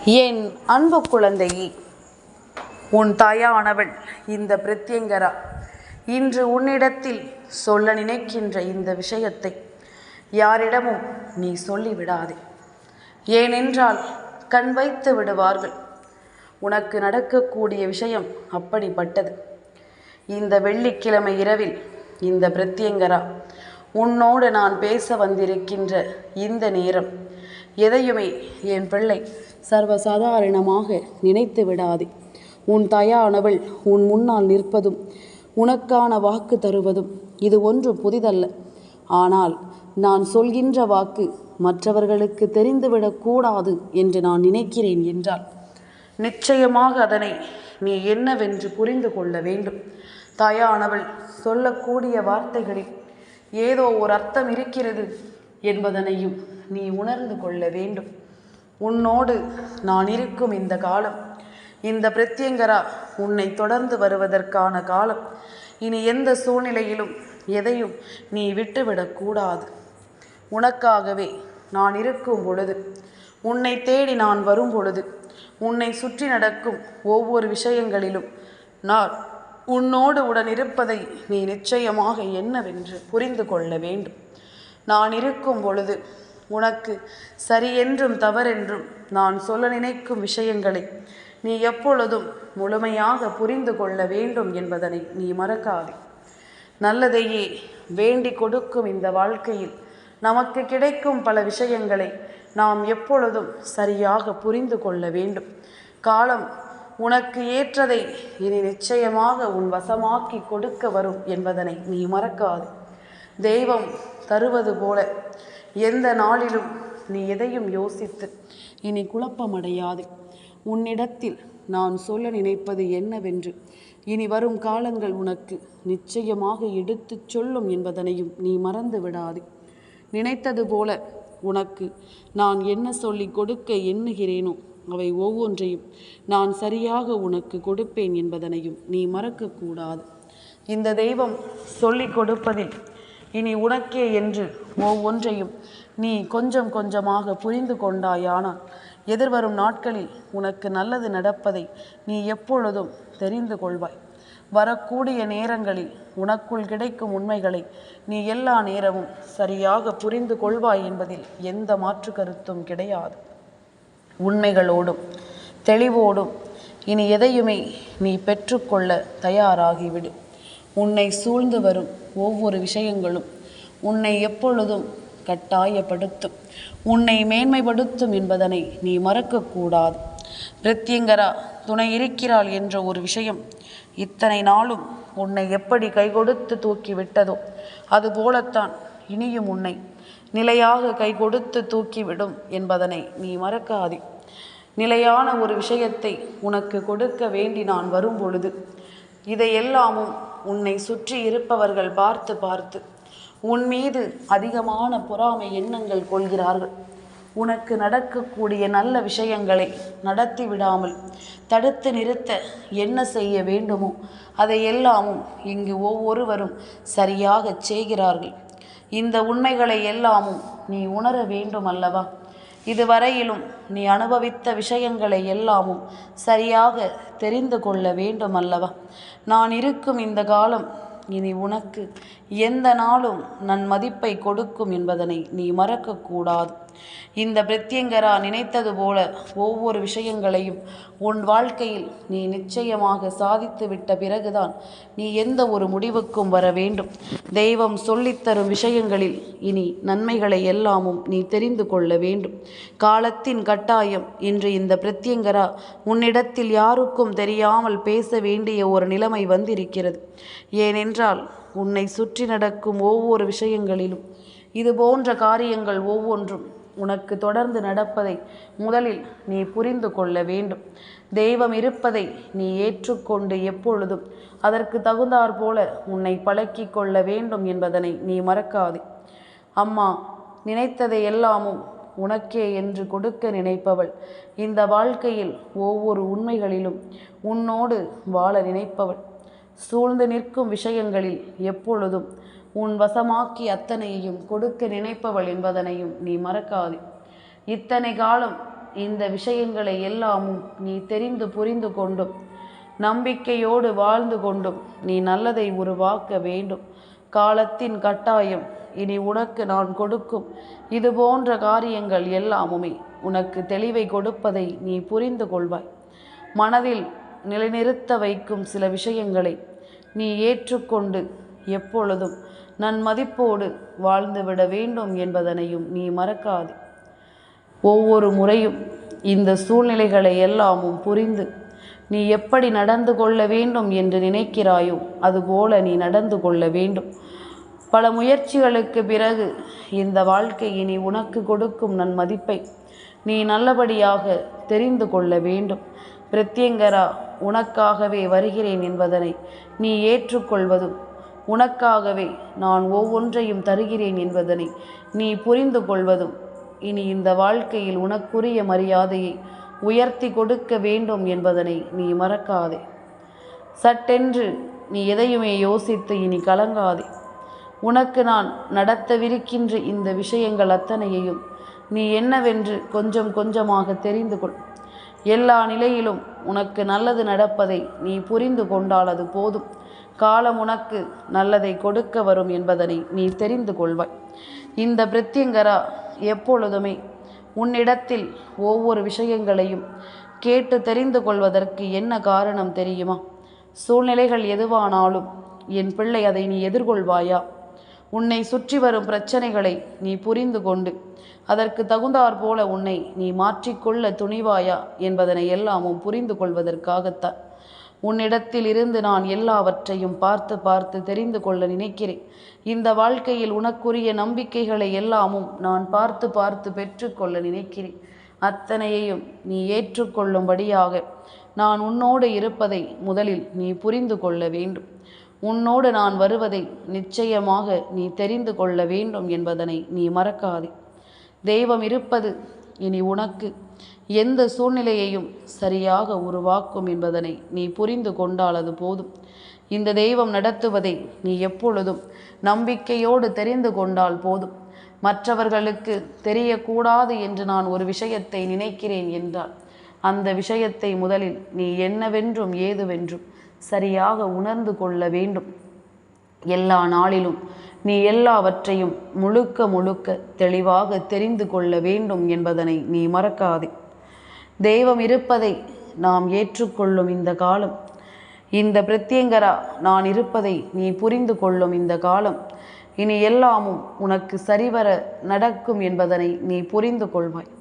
என் அன்பு குழந்தையே, உன் தாயானவள் இந்த பிரத்யங்கரா இன்று உன்னிடத்தில் சொல்ல நினைக்கின்ற இந்த விஷயத்தை யாரிடமும் நீ சொல்லிவிடாதே. ஏனென்றால் கண் வைத்து விடுவார்கள். உனக்கு நடக்கக்கூடிய விஷயம் அப்படிப்பட்டது. இந்த வெள்ளிக்கிழமை இரவில் இந்த பிரத்யங்கரா உன்னோடு நான் பேச வந்திருக்கின்ற இந்த நேரம் எதையுமே என் பிள்ளை சர்வசாதாரணமாக நினைத்து விடாதே. உன் தாயானவள் உன் முன்னால் நிற்பதும் உனக்கான வாக்கு தருவதும் இது ஒன்றும் புதிதல்ல. ஆனால் நான் சொல்கின்ற வாக்கு மற்றவர்களுக்கு தெரிந்துவிடக்கூடாது என்று நான் நினைக்கிறேன் என்றால் நிச்சயமாக அதனை நீ என்னவென்று புரிந்து கொள்ள வேண்டும். தாயானவள் சொல்லக்கூடிய வார்த்தைகளில் ஏதோ ஒரு அர்த்தம் இருக்கிறது என்பதனையும் நீ உணர்ந்து கொள்ள வேண்டும். உன்னோடு நான் இருக்கும் இந்த காலம், இந்த பிரத்யங்கரா உன்னை தொடர்ந்து வருவதற்கான காலம். இனி எந்த சூழ்நிலையிலும் எதையும் நீ விட்டுவிடக்கூடாது. உனக்காகவே நான் இருக்கும் பொழுது, உன்னை தேடி நான் வரும் பொழுது, உன்னை சுற்றி நடக்கும் ஒவ்வொரு விஷயங்களிலும் நான் உன்னோடு உடன் இருப்பதை நீ நிச்சயமாக என்னவென்று புரிந்து கொள்ள வேண்டும். நான் இருக்கும் பொழுது உனக்கு சரியென்றும் தவறென்றும் நான் சொல்ல நினைக்கும் விஷயங்களை நீ எப்பொழுதும் முழுமையாக புரிந்து கொள்ள வேண்டும் என்பதனை நீ மறக்காதே. நல்லதையே வேண்டி கொடுக்கும் இந்த வாழ்க்கையில் நமக்கு கிடைக்கும் பல விஷயங்களை நாம் எப்பொழுதும் சரியாக புரிந்து கொள்ள வேண்டும். காலம் உனக்கு ஏற்றதை இனி நிச்சயமாக உன் வசமாக்கி கொடுக்க வரும் என்பதனை நீ மறக்காதே. தெய்வம் தருவது போல எந்த நாளிலும் நீ எதையும் யோசித்து இனி குழப்பமடையாது. உன்னிடத்தில் நான் சொல்ல நினைப்பது என்னவென்று இனி வரும் காலங்கள் உனக்கு நிச்சயமாக எடுத்துச் சொல்லும் என்பதனையும் நீ மறந்து விடாதே. நினைத்தது போல உனக்கு நான் என்ன சொல்லி கொடுக்க எண்ணுகிறேனோ அவை ஒவ்வொன்றையும் நான் சரியாக உனக்கு கொடுப்பேன் என்பதனையும் நீ மறக்கக்கூடாது. இந்த தெய்வம் சொல்லி கொடுப்பதில் இனி உனக்கே என்று ஒவ்வொன்றையும் நீ கொஞ்சம் கொஞ்சமாக புரிந்து கொண்டாயானால் எதிர்வரும் நாட்களில் உனக்கு நல்லது நடப்பதை நீ எப்பொழுதும் தெரிந்து கொள்வாய். வரக்கூடிய நேரங்களில் உனக்குள் கிடைக்கும் உண்மைகளை நீ எல்லா நேரமும் சரியாக புரிந்து கொள்வாய் என்பதில் எந்த மாற்று கருத்தும் கிடையாது. உண்மைகளோடும் தெளிவோடும் இனி எதையுமே நீ பெற்றுக்கொள்ள தயாராகிவிடு. உன்னை சூழ்ந்து வரும் ஒவ்வொரு விஷயங்களும் உன்னை எப்பொழுதும் கட்டாயப்படுத்தும், உன்னை மேன்மைப்படுத்தும் என்பதனை நீ மறக்கக்கூடாது. பிரத்யங்கரா துணை இருக்கிறாள் என்ற ஒரு விஷயம் இத்தனை நாளும் உன்னை எப்படி கைகொடுத்து தூக்கிவிட்டதோ அதுபோலத்தான் இனியும் உன்னை நிலையாக கைகொடுத்து தூக்கிவிடும் என்பதனை நீ மறக்காதே. நிலையான ஒரு விஷயத்தை உனக்கு கொடுக்க வேண்டி நான் வரும் பொழுது இதையெல்லாமும் உன்னை சுற்றி இருப்பவர்கள் பார்த்து பார்த்து உன் மீது அதிகமான பொறாமை எண்ணங்கள் கொள்கிறார்கள். உனக்கு நடக்கக்கூடிய நல்ல விஷயங்களை நடத்தி விடாமல் தடுத்து நிறுத்த என்ன செய்ய வேண்டுமோ அதையெல்லாமும் இங்கு ஒவ்வொருவரும் சரியாக செய்கிறார்கள். இந்த உண்மைகளை எல்லாமும் நீ உணர வேண்டும் அல்லவா? இதுவரையிலும் நீ அனுபவித்த விஷயங்களை எல்லாமும் சரியாக தெரிந்து கொள்ள வேண்டும் அல்லவா? நான் இருக்கும் இந்த காலம் இனி உனக்கு எந்த நாளும் நன் மதிப்பை கொடுக்கும் என்பதனை நீ மறக்கக்கூடாது. இந்த பிரத்யங்கரா நினைத்தது போல ஒவ்வொரு விஷயங்களையும் உன் வாழ்க்கையில் நீ நிச்சயமாக சாதித்து விட்ட பிறகுதான் நீ எந்த ஒரு முடிவுக்கும் வர வேண்டும். தெய்வம் சொல்லித்தரும் விஷயங்களில் இனி நன்மைகளை எல்லாமும் நீ தெரிந்து கொள்ள வேண்டும். காலத்தின் கட்டாயம் இன்று இந்த பிரத்யங்கரா உன்னிடத்தில் யாருக்கும் தெரியாமல் பேச வேண்டிய ஒரு நிலைமை வந்திருக்கிறது. ஏனென்றால் உன்னை சுற்றி நடக்கும் ஒவ்வொரு விஷயங்களிலும் இது போன்ற காரியங்கள் ஒவ்வொன்றும் உனக்கு தொடர்ந்து நடப்பதை முதலில் நீ புரிந்து கொள்ள வேண்டும். தெய்வம் இருப்பதை நீ ஏற்றுக்கொண்டு எப்பொழுதும் அதற்கு தகுந்தாற் போல உன்னை பழக்கி கொள்ள வேண்டும் என்பதனை நீ மறக்காதே. அம்மா நினைத்ததை எல்லாமும் உனக்கே என்று கொடுக்க நினைப்பவள், இந்த வாழ்க்கையில் ஒவ்வொரு உண்மைகளிலும் உன்னோடு வாழ நினைப்பவள், சூழ்ந்து நிற்கும் விஷயங்களில் எப்பொழுதும் உன் வசமாக்கி அத்தனையையும் கொடுக்க நினைப்பவள் என்பதனையும் நீ மறக்காதே. இத்தனை காலம் இந்த விஷயங்களை எல்லாமும் நீ தெரிந்து புரிந்து கொண்டும் நம்பிக்கையோடு வாழ்ந்து கொண்டும் நீ நல்லதை உருவாக்க வேண்டும். காலத்தின் கட்டாயம் இனி உனக்கு நான் கொடுக்கும் இது போன்ற காரியங்கள் எல்லாமுமே உனக்கு தெளிவை கொடுப்பதை நீ புரிந்து கொள்வாய். மனதில் நிலைநிறுத்த வைக்கும் சில விஷயங்களை நீ ஏற்றுக்கொண்டு எப்பொழுதும் நன்மதிப்போடு வாழ்ந்துவிட வேண்டும் என்பதனையும் நீ மறக்காதே. ஒவ்வொரு முறையும் இந்த சூழ்நிலைகளை எல்லாமும் புரிந்து நீ எப்படி நடந்து கொள்ள வேண்டும் என்று நினைக்கிறாயோ அதுபோல நீ நடந்து கொள்ள வேண்டும். பல முயற்சிகளுக்கு பிறகு இந்த வாழ்க்கை இனி உனக்கு கொடுக்கும் நன்மதிப்பை நீ நல்லபடியாக தெரிந்து கொள்ள வேண்டும். பிரத்யங்கரா உனக்காகவே வருகிறேன் என்பதனை நீ ஏற்றுக்கொள்வதும் உனக்காகவே நான் ஒவ்வொன்றையும் தருகிறேன் என்பதனை நீ புரிந்து கொள்வதும் இனி இந்த வாழ்க்கையில் உனக்குரிய மரியாதையை உயர்த்தி கொடுக்க வேண்டும் என்பதனை நீ மறக்காதே. சட்டென்று நீ எதையுமே யோசித்து இனி கலங்காதே. உனக்கு நான் நடத்தவிருக்கின்ற இந்த விஷயங்கள் அத்தனையையும் நீ என்னவென்று கொஞ்சம் கொஞ்சமாக தெரிந்து கொள். எல்லா நிலையிலும் உனக்கு நல்லது நடப்பதை நீ புரிந்து கொண்டால் அது போதும். காலம் உனக்கு நல்லதை கொடுக்க வரும் என்பதனை நீ தெரிந்து கொள்வாய். இந்த பிரத்யங்கரா எப்பொழுதுமே உன்னிடத்தில் ஒவ்வொரு விஷயங்களையும் கேட்டு தெரிந்து கொள்வதற்கு என்ன காரணம் தெரியுமா? சூழ்நிலைகள் எதுவானாலும் என் பிள்ளை அதை நீ எதிர்கொள்வாயா? உன்னை சுற்றி வரும் பிரச்சனைகளை நீ புரிந்து கொண்டு அதற்கு தகுந்தாற் போல உன்னை நீ மாற்றிக்கொள்ள துணிவாயா என்பதனை எல்லாமும் புரிந்து கொள்வதற்காகத்தான் உன்னிடத்தில் இருந்து நான் எல்லாவற்றையும் பார்த்து பார்த்து தெரிந்து கொள்ள நினைக்கிறேன். இந்த வாழ்க்கையில் உனக்குரிய நம்பிக்கைகளை எல்லாமும் நான் பார்த்து பார்த்து பெற்றுக்கொள்ள நினைக்கிறேன். அத்தனையையும் நீ ஏற்றுக்கொள்ளும்படியாக நான் உன்னோடு இருப்பதை முதலில் நீ புரிந்து கொள்ள வேண்டும். உன்னோடு நான் வருவதை நிச்சயமாக நீ தெரிந்து கொள்ள வேண்டும் என்பதனை நீ மறக்காதே. தெய்வம் இருப்பது இனி உனக்கு எந்த சூழ்நிலையையும் சரியாக உருவாக்கும் என்பதனை நீ புரிந்து கொண்டால் அது போதும். இந்த தெய்வம் நடத்துவதை நீ எப்பொழுதும் நம்பிக்கையோடு தெரிந்து கொண்டால் போதும். மற்றவர்களுக்கு தெரியக்கூடாது என்று நான் ஒரு விஷயத்தை நினைக்கிறேன் என்றால் அந்த விஷயத்தை முதலில் நீ என்னவென்றும் ஏதுவென்றும் சரியாக உணர்ந்து கொள்ள வேண்டும். எல்லா நாளிலும் நீ எல்லாவற்றையும் முழுக்க முழுக்க தெளிவாக தெரிந்து கொள்ள வேண்டும் என்பதனை நீ மறக்காதே. தெய்வம் இருப்பதை நாம் ஏற்றுக்கொள்ளும் இந்த காலம், இந்த பிரத்யங்கரா நான் இருப்பதை நீ புரிந்து கொள்ளும் இந்த காலம் இனி எல்லாமும் உனக்கு சரிவர நடக்கும் என்பதனை நீ புரிந்து கொள்வாய்.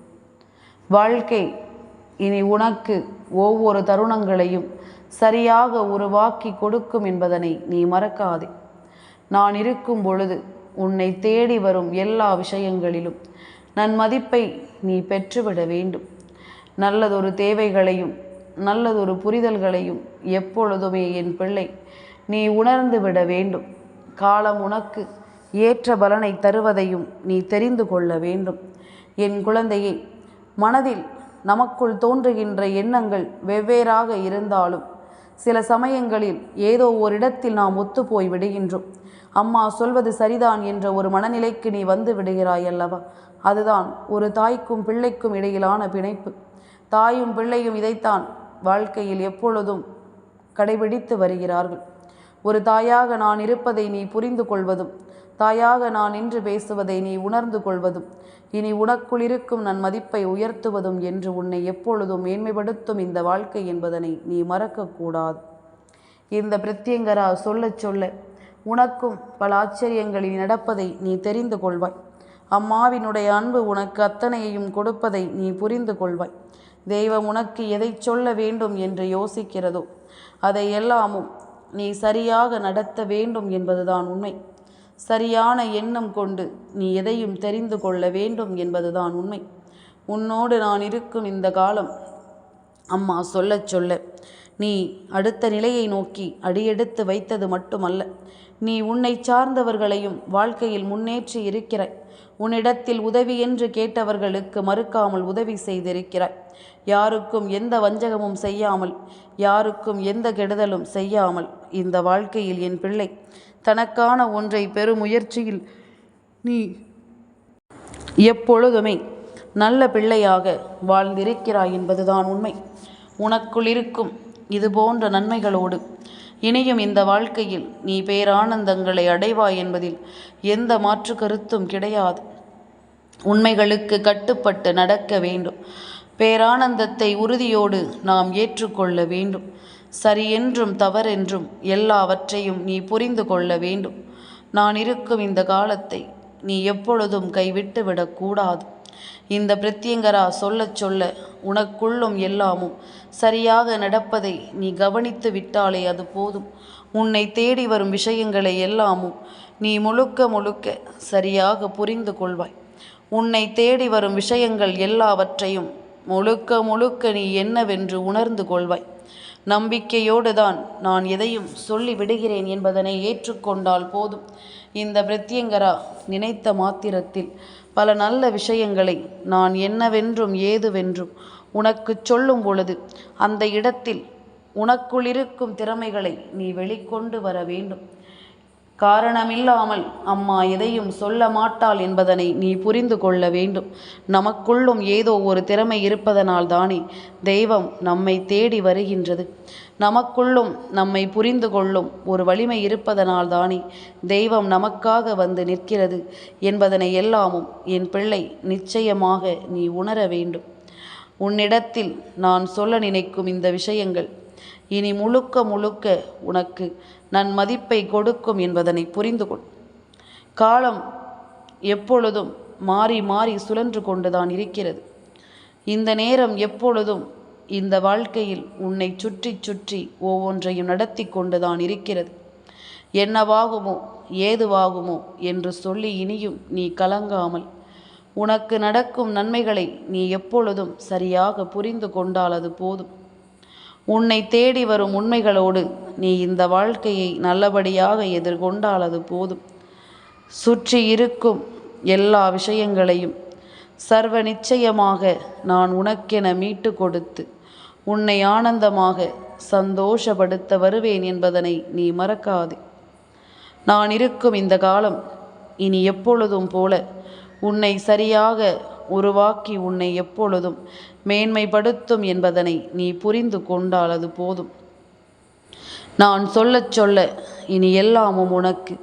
வாழ்க்கை இனி உனக்கு ஒவ்வொரு தருணங்களையும் சரியாக உருவாக்கி கொடுக்கும் என்பதனை நீ மறக்காதே. நான் இருக்கும் பொழுது உன்னை தேடி வரும் எல்லா விஷயங்களிலும் நன்மதிப்பை நீ பெற்றுவிட வேண்டும். நல்லதொரு தேவைகளையும் நல்லதொரு புரிதல்களையும் எப்பொழுதுமே என் பிள்ளை நீ உணர்ந்து விட வேண்டும். காலம் உனக்கு ஏற்ற பலனை தருவதையும் நீ தெரிந்து கொள்ள வேண்டும். என் குழந்தையே, மனதில் நமக்குள் தோன்றுகின்ற எண்ணங்கள் வெவ்வேறாக இருந்தாலும் சில சமயங்களில் ஏதோ ஓரிடத்தில் நாம் ஒத்துப்போய் விடுகின்றோம். அம்மா சொல்வது சரிதான் என்ற ஒரு மனநிலைக்கு நீ வந்து விடுகிறாய் அல்லவா? அதுதான் ஒரு தாய்க்கும் பிள்ளைக்கும் இடையிலான பிணைப்பு. தாயும் பிள்ளையும் இதைத்தான் வாழ்க்கையில் எப்பொழுதும் கடைபிடித்து வருகிறார்கள். ஒரு தாயாக நான் இருப்பதை நீ புரிந்து கொள்வதும் தாயாக நான் நின்று பேசுவதை நீ உணர்ந்து கொள்வதும் இனி உனக்குள் இருக்கும் நன் மதிப்பை உயர்த்துவதும் என்று உன்னை எப்பொழுதும் மேன்மைப்படுத்தும் இந்த வாழ்க்கை என்பதனை நீ மறக்கக்கூடாது. இந்த பிரத்யங்கரா சொல்ல சொல்ல உனக்கும் பல ஆச்சரியங்களில் நடப்பதை நீ தெரிந்து கொள்வாய். அம்மாவினுடைய அன்பு உனக்கு அத்தனையையும் கொடுப்பதை நீ புரிந்து கொள்வாய். தெய்வம் உனக்கு எதை சொல்ல வேண்டும் என்று யோசிக்கிறதோ அதை எல்லாமும் நீ சரியாக நடத்த வேண்டும் என்பதுதான் உண்மை. சரியான எண்ணம் கொண்டு நீ எதையும் தெரிந்து கொள்ள வேண்டும் என்பதுதான் உண்மை. உன்னோடு நான் இருக்கும் இந்த காலம் அம்மா சொல்ல சொல்ல நீ அடுத்த நிலையை நோக்கி அடியெடுத்து வைத்தது மட்டுமல்ல, நீ உன்னை சார்ந்தவர்களையும் வாழ்க்கையில் முன்னேற்றி இருக்கிறாய். உன்னிடத்தில் உதவி என்று கேட்டவர்களுக்கு மறுக்காமல் உதவி செய்திருக்கிறாய். யாருக்கும் எந்த வஞ்சகமும் செய்யாமல், யாருக்கும் எந்த கெடுதலும் செய்யாமல் இந்த வாழ்க்கையில் என் பிள்ளை தனக்கான ஒன்றை பெறும் முயற்சியில் நீ எப்பொழுதுமே நல்ல பிள்ளையாக வாழ்ந்திருக்கிறாய் என்பதுதான் உண்மை. உனக்குள் இருக்கும் இது போன்ற நன்மைகளோடு இனியும் இந்த வாழ்க்கையில் நீ பேரானந்தங்களை அடைவாய் என்பதில் எந்த மாற்று கருத்தும் கிடையாது. உண்மைகளுக்கு கட்டுப்பட்டு நடக்க வேண்டும். பேரானந்தத்தை உறுதியோடு நாம் ஏற்றுக்கொள்ள வேண்டும். சரியென்றும் தவறென்றும் எல்லாவற்றையும் நீ புரிந்து கொள்ள வேண்டும். நான் இருக்கும் இந்த காலத்தை நீ எப்பொழுதும் கைவிட்டு விடக்கூடாது. இந்த பிரத்யங்கரா சொல்லச் சொல்ல உனக்குள்ளும் எல்லாமும் சரியாக நடப்பதை நீ கவனித்து விட்டாலே அது போதும். உன்னை தேடி வரும் விஷயங்களை எல்லாமும் நீ முழுக்க முழுக்க சரியாக புரிந்து கொள்வாய். உன்னை தேடி வரும் விஷயங்கள் எல்லாவற்றையும் முழுக்க முழுக்க நீ என்னவென்று உணர்ந்து கொள்வாய். நம்பிக்கையோடு தான் நான் எதையும் சொல்லி விடுகிறேன் என்பதனை ஏற்றுக்கொண்டால் போதும். இந்த பிரத்யங்கரா நினைத்த மாத்திரத்தில் பல நல்ல விஷயங்களை நான் என்னவென்றும் ஏதுவென்றும் உனக்கு சொல்லும் பொழுது அந்த இடத்தில் உனக்குள் இருக்கும் திறமைகளை நீ வெளிக்கொண்டு வர வேண்டும். காரணமில்லாமல் அம்மா எதையும் சொல்ல மாட்டாள் என்பதனை நீ புரிந்து கொள்ள வேண்டும். நமக்குள்ளும் ஏதோ ஒரு திறமை இருப்பதனால் தானே தெய்வம் நம்மை தேடி வருகின்றது. நமக்குள்ளும் நம்மை புரிந்து கொள்ளும் ஒரு வலிமை இருப்பதனால் தானே தெய்வம் நமக்காக வந்து நிற்கிறது என்பதனை எல்லாமும் என் பிள்ளை நிச்சயமாக நீ உணர வேண்டும். உன்னிடத்தில் நான் சொல்ல நினைக்கும் இந்த விஷயங்கள் இனி முழுக்க முழுக்க உனக்கு மதிப்பை கொடுக்கும் என்பதனை புரிந்து கொள். காலம் எப்பொழுதும் மாறி மாறி சுழன்று கொண்டுதான் இருக்கிறது. இந்த நேரம் எப்பொழுதும் இந்த வாழ்க்கையில் உன்னை சுற்றி சுற்றி ஒவ்வொன்றையும் நடத்தி கொண்டுதான் இருக்கிறது. என்னவாகுமோ ஏதுவாகுமோ என்று சொல்லி இனியும் நீ கலங்காமல் உனக்கு நடக்கும் நன்மைகளை நீ எப்பொழுதும் சரியாக புரிந்து கொண்டால் அது போதும். உன்னை தேடி வரும் உண்மைகளோடு நீ இந்த வாழ்க்கையை நல்லபடியாக எதிர்கொண்டால் அது போதும். சுற்றி இருக்கும் எல்லா விஷயங்களையும் சர்வ நிச்சயமாக நான் உனக்கென மீட்டு கொடுத்து உன்னை ஆனந்தமாக சந்தோஷப்படுத்த வருவேன் என்பதனை நீ மறக்காதே. நான் இருக்கும் இந்த காலம் இனி எப்பொழுதும் போல உன்னை சரியாக உருவாக்கி உன்னை எப்பொழுதும் மேன்மைப்படுத்தும் என்பதனை நீ புரிந்து கொண்டால் அது போதும். நான் சொல்லச் சொல்ல இனி எல்லாமும் உனக்கு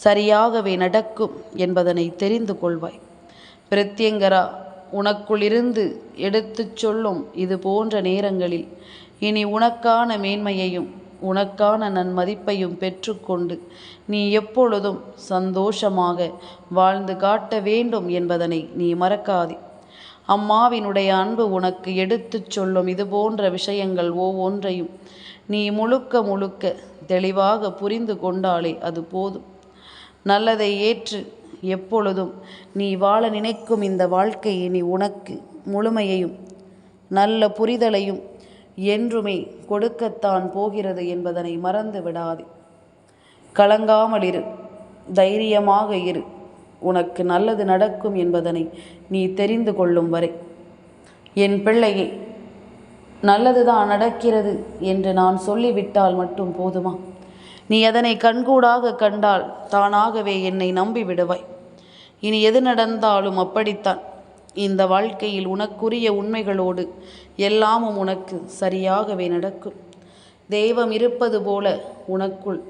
சரியாகவே நடக்கும் என்பதனை தெரிந்து கொள்வாய். பிரத்யங்கரா உனக்குள்ளிருந்து எடுத்துச் சொல்லும் இது போன்ற நேரங்களில் இனி உனக்கான மேன்மையையும் உனக்கான நன்மதிப்பையும் பெற்றுக்கொண்டு நீ எப்பொழுதும் சந்தோஷமாக வாழ்ந்து காட்ட வேண்டும் என்பதனை நீ மறக்காதே. அம்மாவினுடைய அன்பு உனக்கு எடுத்துச் சொல்லும் இது போன்ற விஷயங்கள் ஒவ்வொன்றையும் நீ முழுக்க முழுக்க தெளிவாக புரிந்து கொண்டாலே அது போதும். நல்லதை ஏற்று எப்பொழுதும் நீ வாழ நினைக்கும் இந்த வாழ்க்கையை நீ உனக்கு முழுமையையும் நல்ல புரிதலையும் என்றுமே கொடுக்கத்தான் போகிறது என்பதனை மறந்து விடாதே. கலங்காமல் இரு, தைரியமாக இரு. உனக்கு நல்லது நடக்கும் என்பதனை நீ தெரிந்து கொள்ளும் வரை என் பிள்ளையே, நல்லதுதான் நடக்கிறது என்று நான் சொல்லிவிட்டால் மட்டும் போதுமா? நீ அதனை கண்கூடாக கண்டால் தானாகவே என்னை நம்பி விடுவாய். இனி எது நடந்தாலும் அப்படித்தான். இந்த வாழ்க்கையில் உனக்குரிய உண்மைகளோடு எல்லாமும் உனக்கு சரியாகவே நடக்கும். தெய்வம் இருப்பது போல உனக்குள்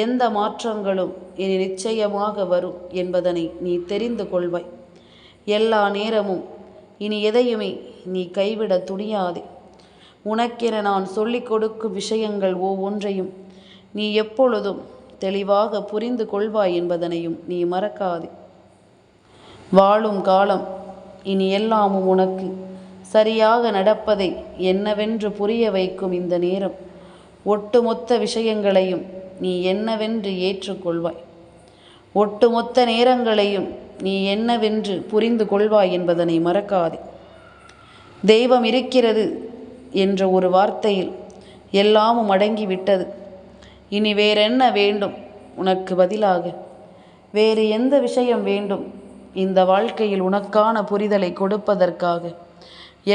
எந்த மாற்றங்களும் இனி நிச்சயமாக வரும் என்பதனை நீ தெரிந்து கொள்வாய். எல்லா நேரமும் இனி எதையுமே நீ கைவிட துணியாதே. உனக்கென நான் சொல்லிக் கொடுக்கும் விஷயங்கள் ஒவ்வொன்றையும் நீ எப்பொழுதும் தெளிவாக புரிந்து கொள்வாய் என்பதனையும் நீ மறக்காதே. வாழும் காலம் இனி எல்லாமும் உனக்கு சரியாக நடப்பதை என்னவென்று புரிய வைக்கும் இந்த நேரம். ஒட்டுமொத்த விஷயங்களையும் நீ என்னவென்று ஏற்றுக்கொள்வாய். ஒட்டுமொத்த நேரங்களையும் நீ என்னவென்று புரிந்து கொள்வாய் என்பதனை மறக்காதே. தெய்வம் இருக்கிறது என்ற ஒரு வார்த்தையில் எல்லாமும் அடங்கிவிட்டது. இனி வேறென்ன வேண்டும் உனக்கு பதிலாக? வேறு எந்த விஷயம் வேண்டும் இந்த வாழ்க்கையில் உனக்கான புரிதலை கொடுப்பதற்காக?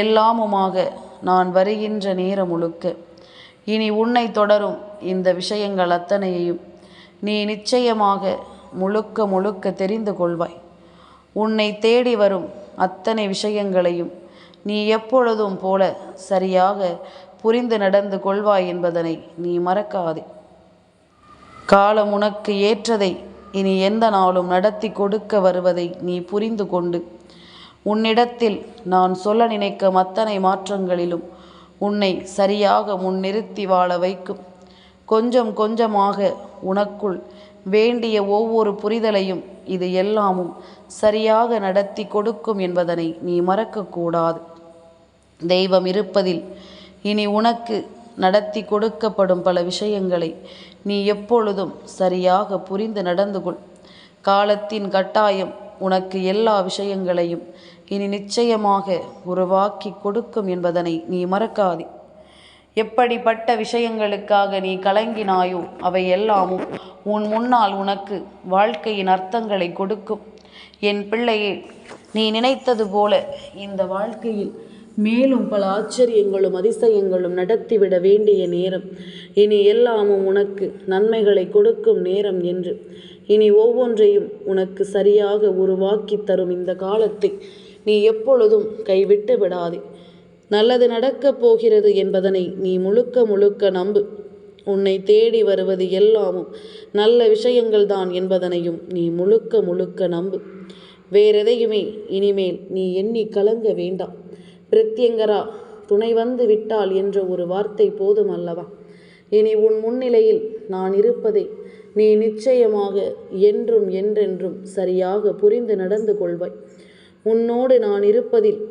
எல்லாமுமாக நான் வருகின்ற நேரம் முழுக்க இனி உன்னை தொடரும் இந்த விஷயங்கள் அத்தனையையும் நீ நிச்சயமாக முழுக்க முழுக்க தெரிந்து கொள்வாய். உன்னை தேடி வரும் அத்தனை விஷயங்களையும் நீ எப்பொழுதும் போல சரியாக புரிந்து நடந்து கொள்வாய் என்பதனை நீ மறக்காதே. காலம் உனக்கு ஏற்றதை இனி எந்த நாளும் நடத்தி கொடுக்க வருவதை நீ புரிந்து கொண்டு உன்னிடத்தில் நான் சொல்ல நினைக்கும் அத்தனை மாற்றங்களிலும் உன்னை சரியாக முன்னிறுத்தி வாழ வைக்கும். கொஞ்சம் கொஞ்சமாக உனக்குள் வேண்டிய ஒவ்வொரு புரிதலையும் இது எல்லாமும் சரியாக நடத்தி கொடுக்கும் என்பதனை நீ மறக்கக்கூடாது. தெய்வம் இருப்பதில் இனி உனக்கு நடத்தி கொடுக்கப்படும் பல விஷயங்களை நீ எப்பொழுதும் சரியாக புரிந்து நடந்து கொள். காலத்தின் கட்டாயம் உனக்கு எல்லா விஷயங்களையும் இனி நிச்சயமாக உருவாக்கி கொடுக்கும் என்பதனை நீ மறக்காதே. எப்படிப்பட்ட விஷயங்களுக்காக நீ கலங்கினாயோ அவை எல்லாமும் உன் முன்னால் உனக்கு வாழ்க்கையின் அர்த்தங்களை கொடுக்கும். என் பிள்ளையே, நீ நினைத்தது போல இந்த வாழ்க்கையில் மேலும் பல ஆச்சரியங்களும் அதிசயங்களும் நடத்திவிட வேண்டிய நேரம் இனி எல்லாமும் உனக்கு நன்மைகளை கொடுக்கும் நேரம் என்று இனி ஒவ்வொன்றையும் உனக்கு சரியாக உருவாக்கி தரும் இந்த காலத்தை நீ எப்பொழுதும் கைவிட்டு விடாதே. நல்லது நடக்கப் போகிறது என்பதனை நீ முழுக்க முழுக்க நம்பு. உன்னை தேடி வருவது எல்லாமும் நல்ல விஷயங்கள் தான் என்பதனையும் நீ முழுக்க முழுக்க நம்பு. வேறெதையுமே இனிமேல் நீ எண்ணி கலங்க வேண்டாம். பிரத்யங்கரா துணை வந்து விட்டால் என்ற ஒரு வார்த்தை போதும் அல்லவா? இனி உன் முன்னிலையில் நான் இருப்பதை நீ நிச்சயமாக என்றும் என்றென்றும் சரியாக புரிந்து நடந்து கொள்வாய். உன்னோடு நான் இருப்பதில்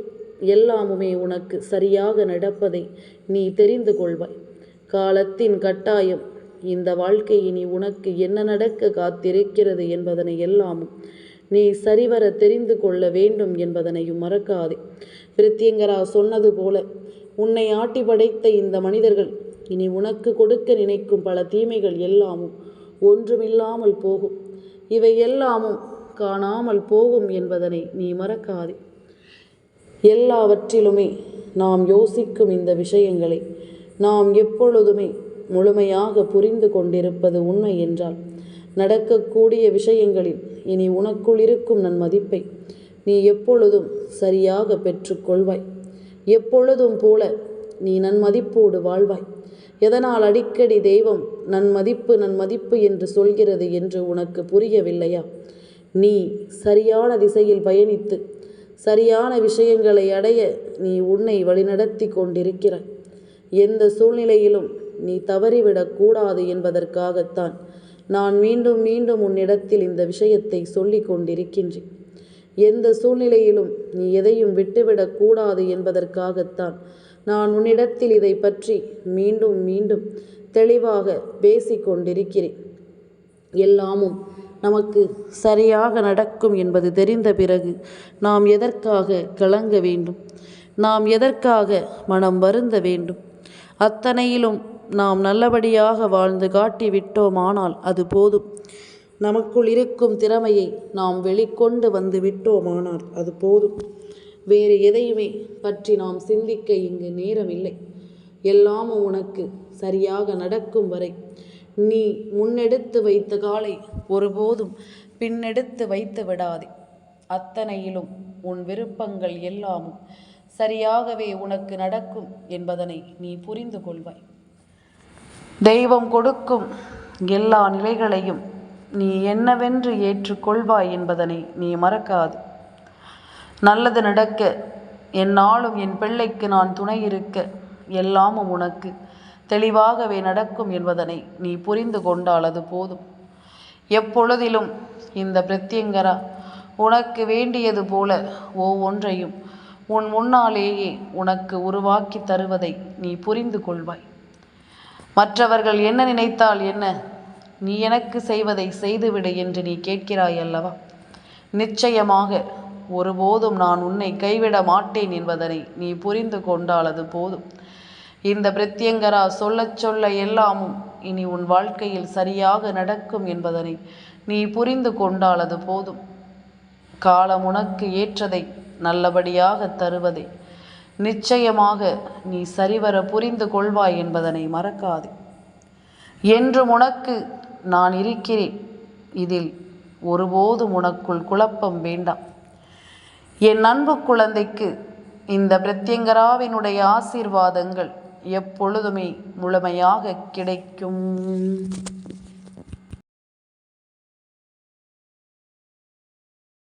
எல்லாமுமே உனக்கு சரியாக நடப்பதை நீ தெரிந்து கொள்வாய். காலத்தின் கட்டாயம் இந்த வாழ்க்கை இனி உனக்கு என்ன நடக்க காத்திருக்கிறது என்பதனை எல்லாமும் நீ சரிவர தெரிந்து கொள்ள வேண்டும் என்பதனையும் மறக்காதே. பிரித்தியங்கரா சொன்னது போல உன்னை ஆட்டி படைத்த இந்த மனிதர்கள் இனி உனக்கு கொடுக்க நினைக்கும் பல தீமைகள் எல்லாமும் ஒன்றுமில்லாமல் போகும். இவை எல்லாமும் காணாமல் போகும் என்பதனை நீ மறக்காதே. எல்லாவற்றிலுமே நாம் யோசிக்கும் இந்த விஷயங்களை நாம் எப்பொழுதுமே முழுமையாக புரிந்து கொண்டிருப்பது உண்மை என்றால் நடக்கக்கூடிய விஷயங்களில் இனி உனக்குள் இருக்கும் நன்மதிப்பை நீ எப்பொழுதும் சரியாக பெற்றுக்கொள்வாய். எப்பொழுதும் போல நீ நன்மதிப்போடு வாழ்வாய். எதனால் அடிக்கடி தெய்வம் நன்மதிப்பு நன்மதிப்பு என்று சொல்கிறது என்று உனக்கு புரியவில்லையா? நீ சரியான திசையில் பயணித்து சரியான விஷயங்களை அடைய நீ உன்னை வழிநடத்தி கொண்டிருக்கிறாய். எந்த சூழ்நிலையிலும் நீ தவறிவிடக்கூடாது என்பதற்காகத்தான் நான் மீண்டும் மீண்டும் உன்னிடத்தில் இந்த விஷயத்தை சொல்லி கொண்டிருக்கின்றேன். எந்த சூழ்நிலையிலும் நீ எதையும் விட்டுவிடக்கூடாது என்பதற்காகத்தான் நான் உன்னிடத்தில் இதை பற்றி மீண்டும் மீண்டும் தெளிவாக பேசிக்கொண்டிருக்கிறேன். எல்லாமும் நமக்கு சரியாக நடக்கும் என்பது தெரிந்த பிறகு நாம் எதற்காக கலங்க வேண்டும்? நாம் எதற்காக மனம் வருந்த வேண்டும்? அத்தனையிலும் நாம் நல்லபடியாக வாழ்ந்து காட்டிவிட்டோமானால் அது போதும். நமக்குள் இருக்கும் திறமையை நாம் வெளிக்கொண்டு வந்து விட்டோமானால் அது போதும். வேறு எதையுமே பற்றி நாம் சிந்திக்க இங்கு நேரமில்லை. எல்லாமும் உனக்கு சரியாக நடக்கும் வரை நீ முன்னெடுத்து வைத்த காலை ஒருபோதும் பின்னெடுத்து வைத்து விடாதே. அத்தனையிலும் உன் விருப்பங்கள் எல்லாமும் சரியாகவே உனக்கு நடக்கும் என்பதனை நீ புரிந்து கொள்வாய். தெய்வம் கொடுக்கும் எல்லா நிலைகளையும் நீ என்னவென்று ஏற்றுக்கொள்வாய் என்பதனை நீ மறக்காது. நல்லது நடக்க எந்நாளும் என் பிள்ளைக்கு நான் துணை இருக்க எல்லாமும் உனக்கு தெளிவாகவே நடக்கும் என்பதனை நீ புரிந்து கொண்டால் அது போதும். எப்பொழுதிலும் இந்த பிரத்யங்கரா உனக்கு வேண்டியது போல ஒவ்வொன்றையும் உன் முன்னாலேயே உனக்கு உருவாக்கி தருவதை நீ புரிந்து கொள்வாய். மற்றவர்கள் என்ன நினைத்தால் என்ன, நீ எனக்கு செய்வதை செய்துவிடு என்று நீ கேட்கிறாய் அல்லவா? நிச்சயமாக ஒருபோதும் நான் உன்னை கைவிட மாட்டேன் என்பதனை நீ புரிந்து கொண்டால் அது போதும். இந்த பிரத்யங்கரா சொல்ல சொல்ல எல்லாமும் இனி உன் வாழ்க்கையில் சரியாக நடக்கும் என்பதனை நீ புரிந்து கொண்டால் அது போதும். காலம் உனக்கு ஏற்றதை நல்லபடியாக தருவதை நிச்சயமாக நீ சரிவர புரிந்து கொள்வாய் என்பதனை மறக்காதே. என்றும் உனக்கு நான் இருக்கிறேன். இதில் ஒருபோதும் உனக்குள் குழப்பம் வேண்டாம். என் அன்பு குழந்தைக்கு இந்த பிரத்யங்கராவினுடைய ஆசீர்வாதங்கள் எப்பொழுதுமே முழுமையாக கிடைக்கும்.